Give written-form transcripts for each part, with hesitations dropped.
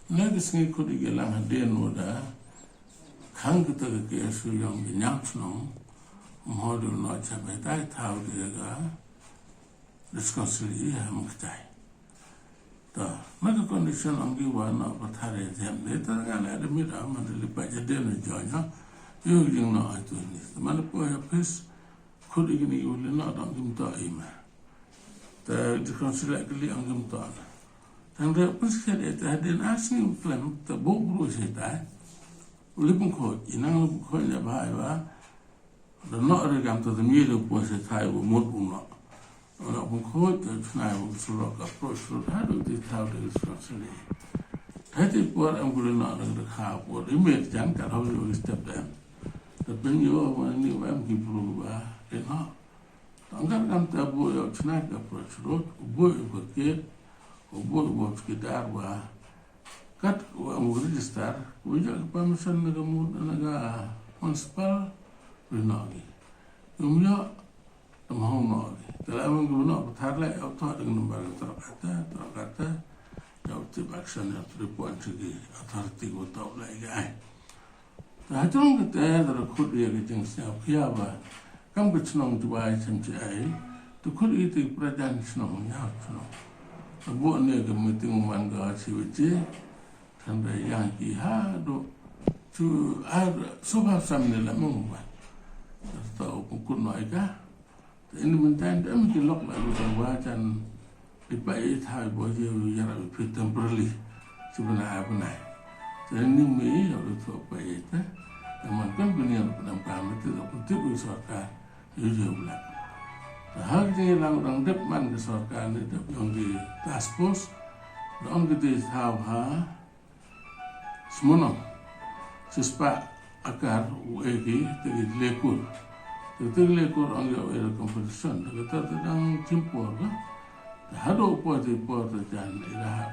Nagisngi kudi gelang hadir noda khang kita ke asu yang dinyak no modu no chabe tai thau diga discussly ham ktai ta naga condition angi wa na pathare jam ne ta ga la de mi da man de pa jade no jo nya yu jing no atu ni man po ya pes kudi gini ul na da ngim ta ima ta discussly akli angim ta Tangga persiksa dia ada nasi film terburu cerita, lipun kau, inang lipun kau ni bahaya bah, dan nak regam tu demi itu pun cerita itu mud pun nak, lipun kau tu senai pun suruh approach suruh ada di tahu dari surat sini. Hati puan angkut nak ada kau puan, ini jangan kau tahu step dan, tapi ni orang ni orang kipru bah, enak. Tangga regam terbu yang senai approach suruh, buat berkait. Buat sekitar wah kat wah register wujud permission naga municipal renagi umya tamau nagi dalam guna bertharle auto dengan nomor terakata jauh tiba action yang terpuan segi authority utau lagi ai dah terung kita terkut dia kejengsnya kiaba kam kecnong tuai semci ai tu kut itu perjalanan senongnya senong buat ni kemeting mangga siwiji sampai yang kiha do tu ada sebab samne la mungba tahu pukul naika ini mentan dem kilok lalu wajan dipai thai boje yara fit temporarily sebenarnya apa nai jadi ni harus tu apa itu namun kan dunia penampilan itu untuk usaha itu juga hal ini lang dep man ke sorkan itu yang di task force orang kita tahu semua sispa akar uegi tegi lekur orang yang ada competition kita sedang timpur kan ada upah dan ilah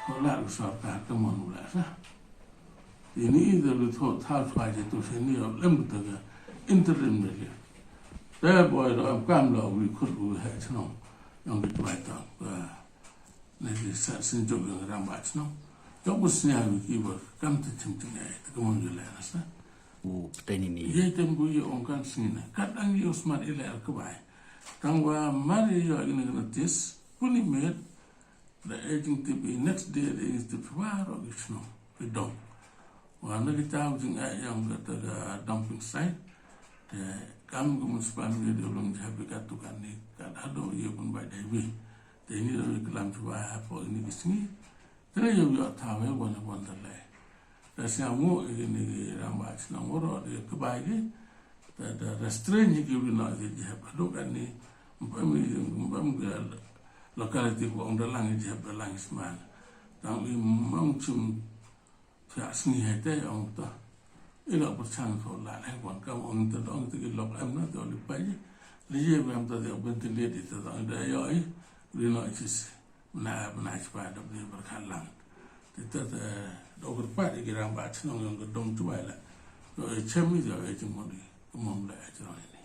kolak sorkan teman ulas ini itu tahu saja tu sini lem betul interim dia Dah boleh dalam kamera ikut buat senang yang kita baca, nanti senjuk yang ramai senang. Jauh besarnya kita kam tercemcem itu kemudian rasa. Petani ni. Ia tembu ia orang sini. Kadang ia Usman ilai alkebai. Tangwa mari ia ini gratis. Puni med. The aging tipi next day is the baru senang. Pedong. Wana kita ujung yang kata dumping site. Kamu municipal ni dia belum dihabiskan tukan ni kan ada ia pun baik dah ini dari kelam cuba apa ini di sini terus ia buat tahu ya mana terleh dan siamu ini ramai senang orang dia kebaik ada restrain yang kita nak jadi apa kan ni lokaliti orang dalang jadi dalang ismal tapi macam tak seni hati orang tu Ila percang solat hewan kamu orang terdong tergelok amna tu oleh pagi dia yang tadi bentuk dia itu ada ya dia cis mana cepat dia berkalang kita dokter pak kira baca nong yang gedung tu lah cemi dia cuma di kemana aja ini